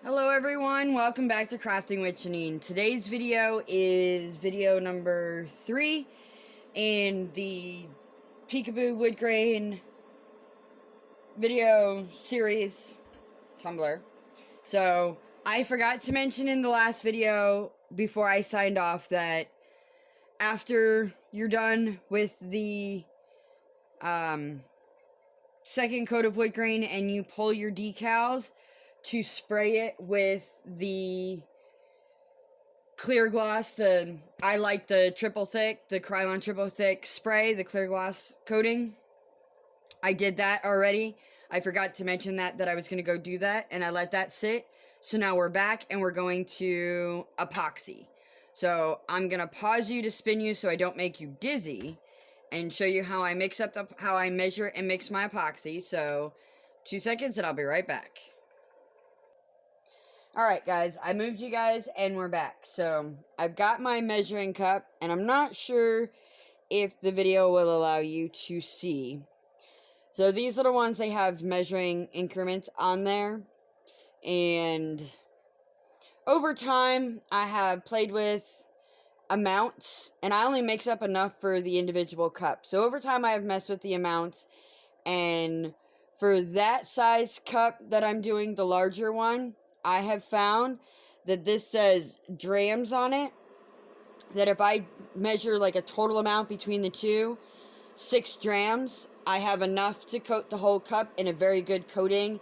Hello everyone, welcome back to Crafting with Janine. Today's video is video number 3 in the Peekaboo Woodgrain video series, Tumbler. So, I forgot to mention in the last video before I signed off that after you're done with the second coat of wood grain and you pull your decals, to spray it with the clear gloss. I like the triple thick, the Krylon triple thick spray, the clear gloss coating. I did that already. I forgot to mention that I was going to go do that, and I let that sit. So now we're back and we're going to epoxy. So I'm going to pause you to spin you so I don't make you dizzy and show you how I how I measure and mix my epoxy. So 2 seconds and I'll be right back. Alright guys, I moved you guys and we're back. So, I've got my measuring cup and I'm not sure if the video will allow you to see. So, these are the ones they have measuring increments on there. And over time, I have played with amounts and I only mix up enough for the individual cup. So, over time, I have messed with the amounts, and for that size cup that I'm doing, the larger one, I have found that this says drams on it, that if I measure like a total amount between the two, 6 drams, I have enough to coat the whole cup in a very good coating.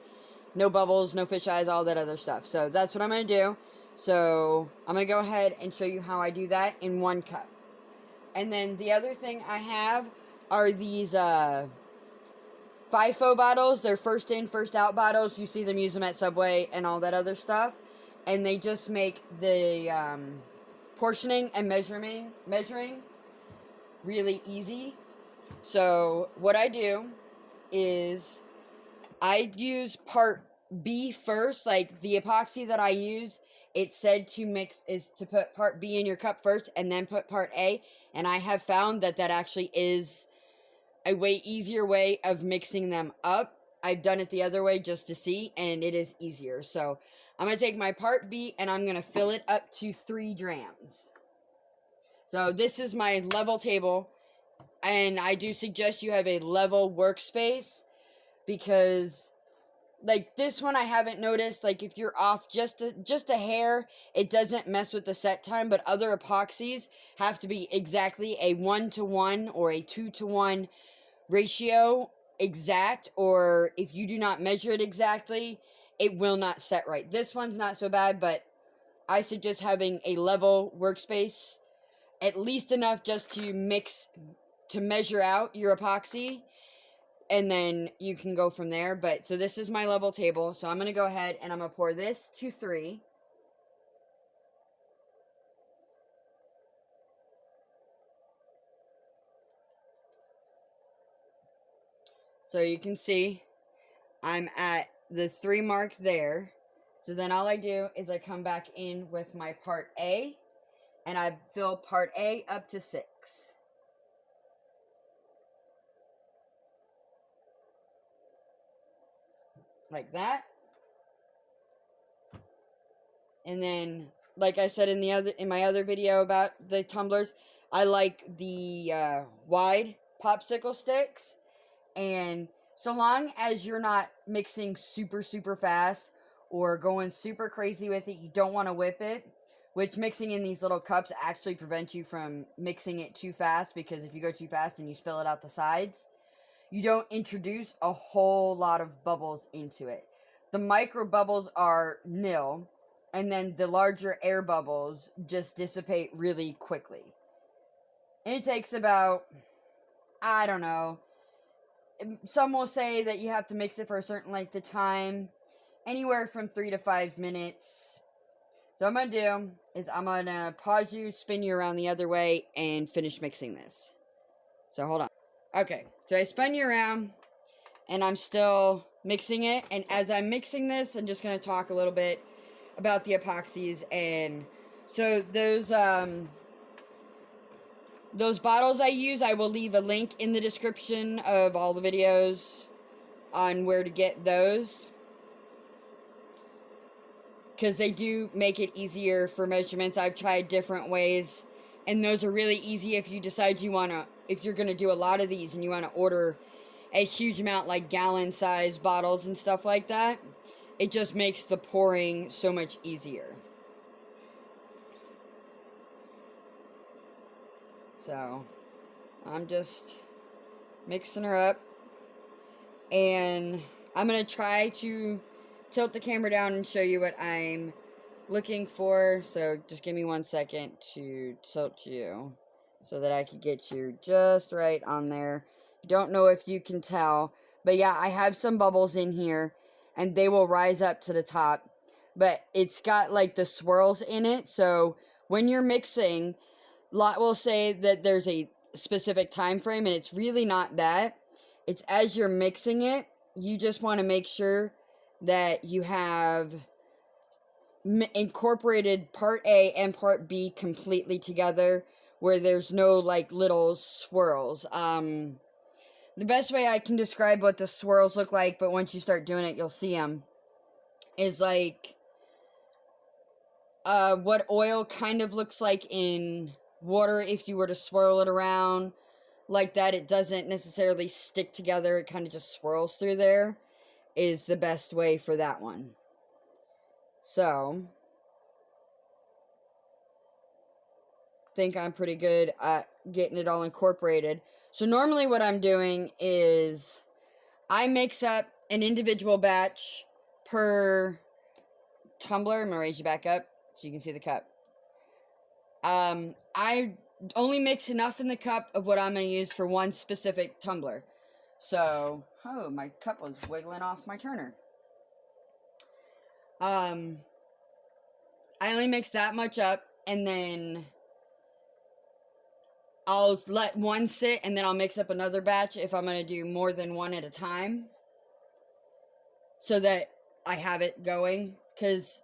No bubbles, no fish eyes, all that other stuff. So that's what I'm going to do. So I'm going to go ahead and show you how I do that in one cup. And then the other thing I have are these FIFO bottles. They're first in, first out bottles. You see them use them at Subway and all that other stuff. And they just make the portioning and measuring really easy. So what I do is I use part B first. Like the epoxy that I use, it said to put part B in your cup first and then put part A. And I have found that actually is a way easier way of mixing them up. I've done it the other way just to see, and it is easier. So I'm going to take my part B and I'm going to fill it up to 3 drams. So this is my level table, and I do suggest you have a level workspace, because like this one I haven't noticed, like if you're off just a hair, it doesn't mess with the set time, but other epoxies have to be exactly a 1-to-1 or a 2-to-1 ratio exact, or if you do not measure it exactly, it will not set right. This one's not so bad, but I suggest having a level workspace, at least enough just to measure out your epoxy, and then you can go from there. But so this is my level table, so I'm going to go ahead and I'm going to pour this to 3. So you can see I'm at the 3 mark there. So then all I do is I come back in with my part A, and I fill part A up to 6. Like that. And then, like I said in my other video about the tumblers, I like the wide popsicle sticks. And so long as you're not mixing super, super fast or going super crazy with it, you don't want to whip it, which mixing in these little cups actually prevents you from mixing it too fast, because if you go too fast and you spill it out the sides, you don't introduce a whole lot of bubbles into it. The micro bubbles are nil, and then the larger air bubbles just dissipate really quickly. And it takes about, I don't know, some will say that you have to mix it for a certain length of time, anywhere from 3 to 5 minutes. So what I'm going to do is I'm going to pause you, spin you around the other way, and finish mixing this. So hold on. Okay, so I spun you around, and I'm still mixing it. And as I'm mixing this, I'm just going to talk a little bit about the epoxies. And so those bottles I use, I will leave a link in the description of all the videos on where to get those. because they do make it easier for measurements. I've tried different ways, and those are really easy if you decide if you're going to do a lot of these and you want to order a huge amount, like gallon size bottles and stuff like that. It just makes the pouring so much easier. So I'm just mixing her up, and I'm going to try to tilt the camera down and show you what I'm looking for. So just give me 1 second to tilt you so that I can get you just right on there. Don't know if you can tell, but yeah, I have some bubbles in here and they will rise up to the top, but it's got like the swirls in it. So when you're mixing, lot will say that there's a specific time frame, and it's really not that. It's as you're mixing it, you just want to make sure that you have incorporated part A and part B completely together, where there's no like little swirls. The best way I can describe what the swirls look like, but once you start doing it, you'll see them, is like what oil kind of looks like in water if you were to swirl it around like that. It doesn't necessarily stick together, it kind of just swirls through there, is the best way for that one. So think I'm pretty good at getting it all incorporated. So normally what I'm doing is I mix up an individual batch per tumbler. I'm gonna raise you back up so you can see the cup. I only mix enough in the cup of what I'm going to use for one specific tumbler. So, oh, my cup was wiggling off my turner. I only mix that much up, and then I'll let one sit, and then I'll mix up another batch if I'm going to do more than one at a time, so that I have it going. Because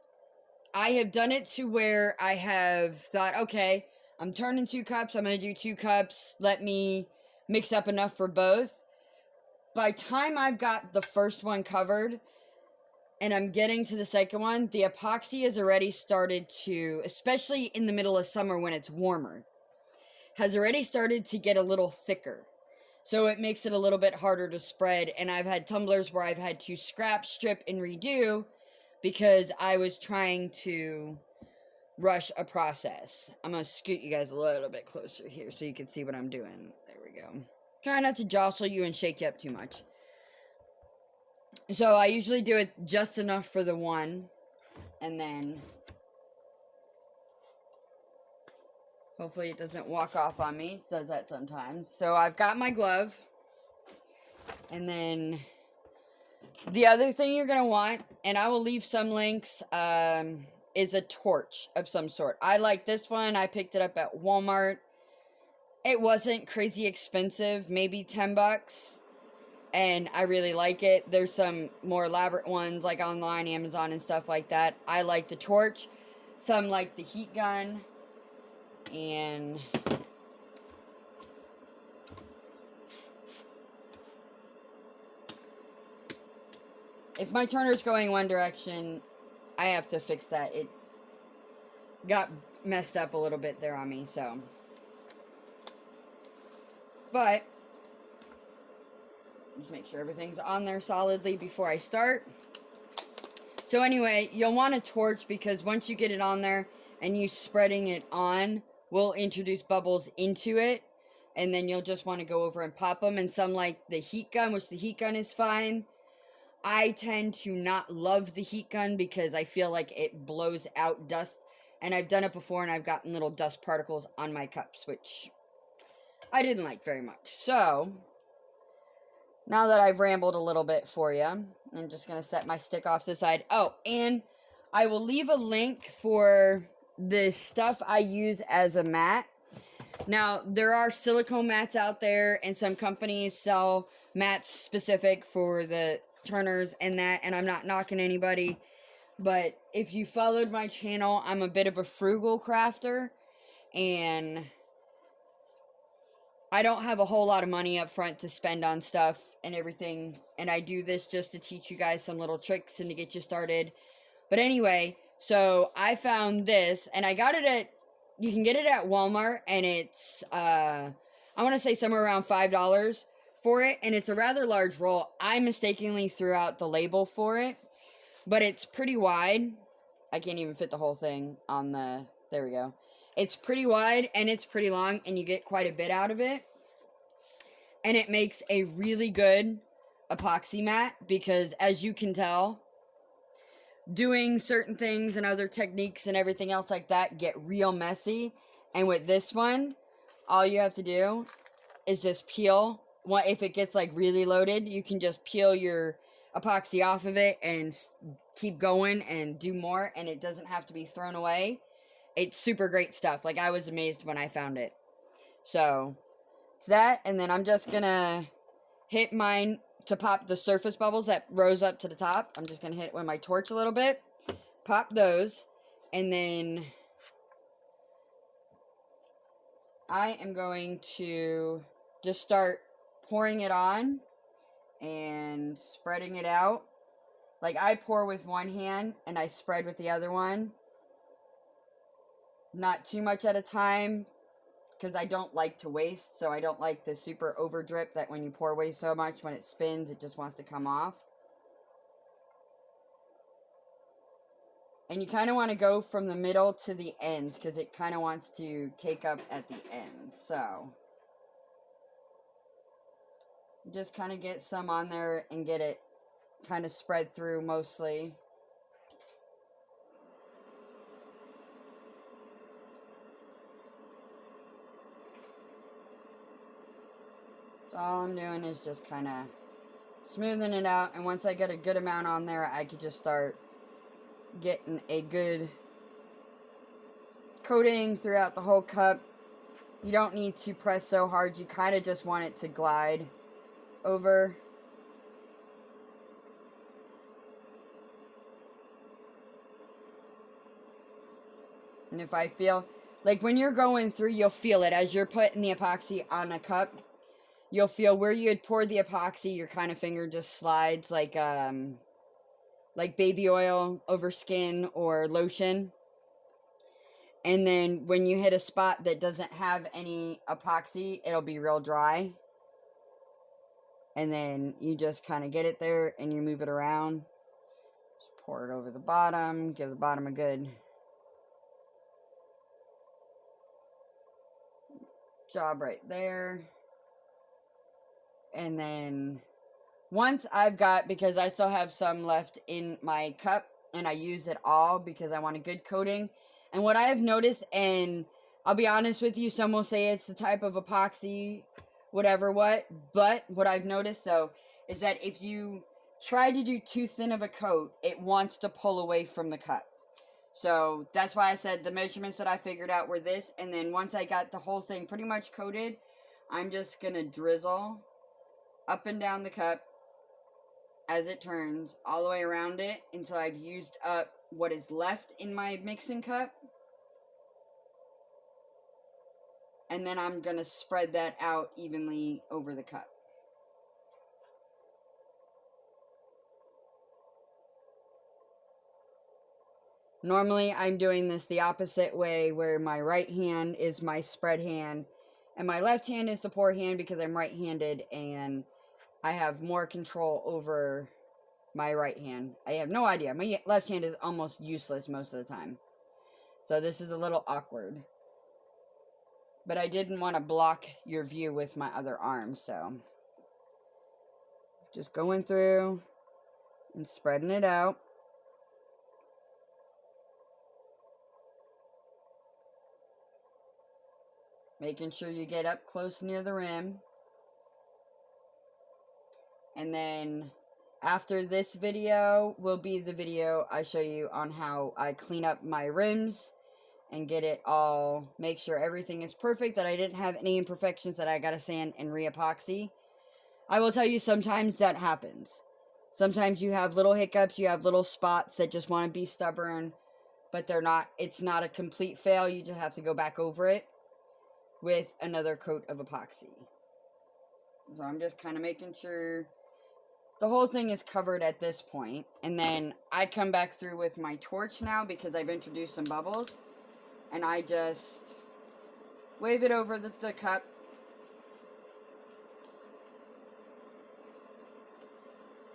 I have done it to where I have thought, okay, I'm turning 2 cups, I'm going to do 2 cups, let me mix up enough for both. By the time I've got the first one covered and I'm getting to the second one, the epoxy has already started to, especially in the middle of summer when it's warmer, has already started to get a little thicker. So it makes it a little bit harder to spread, and I've had tumblers where I've had to scrap, strip, and redo because I was trying to rush a process. I'm going to scoot you guys a little bit closer here so you can see what I'm doing. There we go. Try not to jostle you and shake you up too much. So I usually do it just enough for the one, and then hopefully it doesn't walk off on me. It does that sometimes. So I've got my glove, and then the other thing you're going to want, and I will leave some links, is a torch of some sort. I like this one. I picked it up at Walmart. It wasn't crazy expensive, maybe $10, and I really like it. There's some more elaborate ones like online, Amazon and stuff like that. I like the torch. Some like the heat gun, and if my turner's going one direction, I have to fix that. It got messed up a little bit there on me, so. But just make sure everything's on there solidly before I start. So anyway, you'll want a torch because once you get it on there and you spreading it on will introduce bubbles into it, and then you'll just want to go over and pop them. And some like the heat gun, which the heat gun is fine. I tend to not love the heat gun because I feel like it blows out dust, and I've done it before and I've gotten little dust particles on my cups, which I didn't like very much. So now that I've rambled a little bit for you, I'm just going to set my stick off to the side. Oh, and I will leave a link for the stuff I use as a mat. Now, there are silicone mats out there, and some companies sell mats specific for the turners and that, and I'm not knocking anybody, but if you followed my channel, I'm a bit of a frugal crafter, and I don't have a whole lot of money up front to spend on stuff and everything, and I do this just to teach you guys some little tricks and to get you started. But anyway, So I found this, and I got it at, you can get it at Walmart, and it's, I want to say somewhere around $5 for it, and it's a rather large roll. I mistakenly threw out the label for it, but it's pretty wide. I can't even fit the whole thing on the, there we go. It's pretty wide, and it's pretty long, and you get quite a bit out of it. And it makes a really good epoxy mat, because as you can tell, doing certain things and other techniques and everything else like that get real messy. And with this one, all you have to do is just peel. If it gets like really loaded, you can just peel your epoxy off of it and keep going and do more, and it doesn't have to be thrown away. It's super great stuff. Like, I was amazed when I found it. So it's that, and then I'm just gonna hit mine to pop the surface bubbles that rose up to the top. I'm just gonna hit it with my torch a little bit, pop those, and then I am going to just start pouring it on and spreading it out. Like, I pour with one hand and I spread with the other one. Not too much at a time, because I don't like to waste, so I don't like the super over drip that when you pour away so much, when it spins, it just wants to come off. And you kind of want to go from the middle to the ends, because it kind of wants to cake up at the end. So just kind of get some on there and get it kind of spread through mostly. So all I'm doing is just kind of smoothing it out, and once I get a good amount on there, I could just start getting a good coating throughout the whole cup. You don't need to press so hard. You kind of just want it to glide over. And if I feel like, when you're going through, you'll feel it as you're putting the epoxy on a cup. You'll feel where you had poured the epoxy, your kind of finger just slides like baby oil over skin or lotion. And then when you hit a spot that doesn't have any epoxy, it'll be real dry. And then you just kind of get it there and you move it around. Just pour it over the bottom, give the bottom a good job right there. And then once I've got, because I still have some left in my cup, and I use it all because I want a good coating. And what I have noticed, and I'll be honest with you, some will say it's the type of epoxy, whatever what, but what I've noticed though is that if you try to do too thin of a coat, it wants to pull away from the cup. So that's why I said the measurements that I figured out were this. And then once I got the whole thing pretty much coated, I'm just gonna drizzle up and down the cup as it turns all the way around it until I've used up what is left in my mixing cup. And then I'm going to spread that out evenly over the cup. Normally I'm doing this the opposite way, where my right hand is my spread hand and my left hand is the pour hand, because I'm right-handed and I have more control over my right hand. I have no idea. My left hand is almost useless most of the time. So this is a little awkward. But I didn't want to block your view with my other arm, so just going through and spreading it out. Making sure you get up close near the rim. And then after this video will be the video I show you on how I clean up my rims and get it all, make sure everything is perfect, that I didn't have any imperfections that I gotta sand and re-epoxy. I will tell you, sometimes that happens. Sometimes you have little hiccups, you have little spots that just want to be stubborn, but they're not, it's not a complete fail. You just have to go back over it with another coat of epoxy. So I'm just kind of making sure the whole thing is covered at this point. And then I come back through with my torch now because I've introduced some bubbles. And I just wave it over the cup.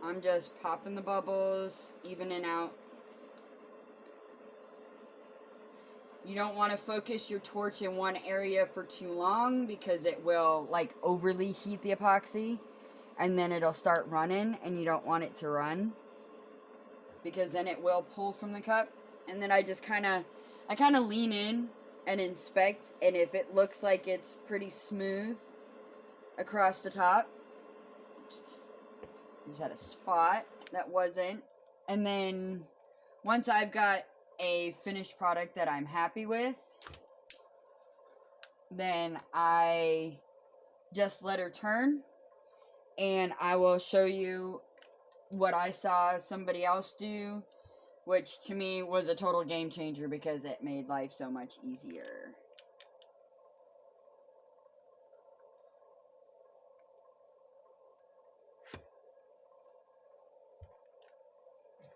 I'm just popping the bubbles, evening out. You don't want to focus your torch in one area for too long because it will like overly heat the epoxy and then it'll start running and you don't want it to run because then it will pull from the cup. And then I just kind of lean in and inspect, and if it looks like it's pretty smooth across the top, just had a spot that wasn't. And then once I've got a finished product that I'm happy with, then I just let her turn, and I will show you what I saw somebody else do, which to me was a total game changer because it made life so much easier.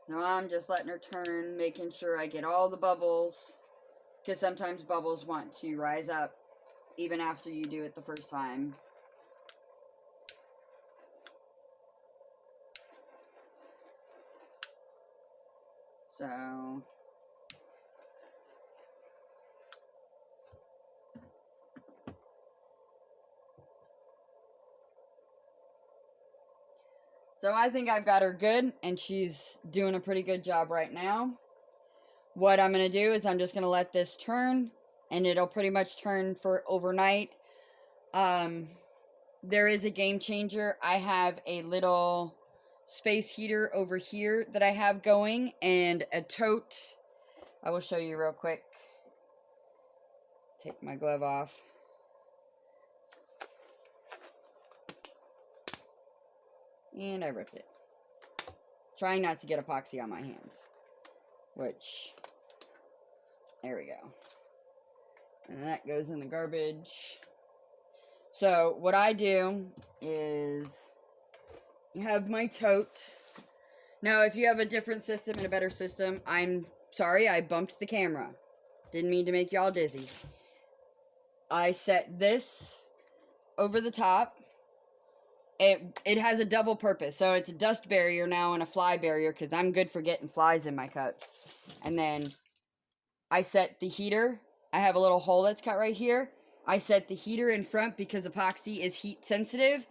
Now I'm just letting her turn, making sure I get all the bubbles, because sometimes bubbles want to rise up even after you do it the first time. So I think I've got her good, and she's doing a pretty good job right now. What I'm going to do is I'm just going to let this turn, and it'll pretty much turn for overnight. There is a game changer. I have a little space heater over here that I have going, and a tote. I will show you real quick. Take my glove off. And I ripped it. Trying not to get epoxy on my hands. Which, there we go. And that goes in the garbage. So, what I do is, you have my tote. Now, if you have a different system and a better system, I'm sorry, I bumped the camera. Didn't mean to make y'all dizzy. I set this over the top. It has a double purpose. So it's a dust barrier now and a fly barrier, because I'm good for getting flies in my cups. And then I set the heater. I have a little hole that's cut right here. I set the heater in front because epoxy is heat sensitive.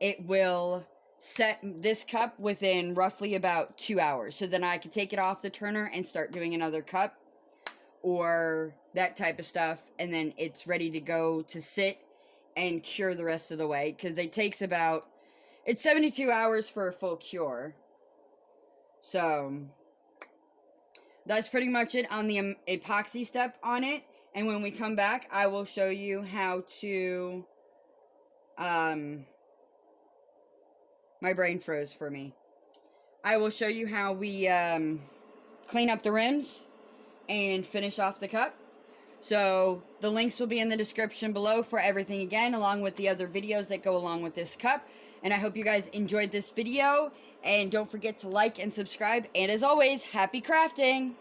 It will set this cup within roughly about 2 hours. So then I can take it off the turner and start doing another cup or that type of stuff. And then it's ready to go to sit and cure the rest of the way, because it takes about, it's 72 hours for a full cure. So that's pretty much it on the epoxy step on it. And when we come back, I will show you how to, my brain froze for me. I will show you how we clean up the rims and finish off the cup. So the links will be in the description below for everything again, along with the other videos that go along with this cup. And I hope you guys enjoyed this video. And don't forget to like and subscribe. And as always, happy crafting!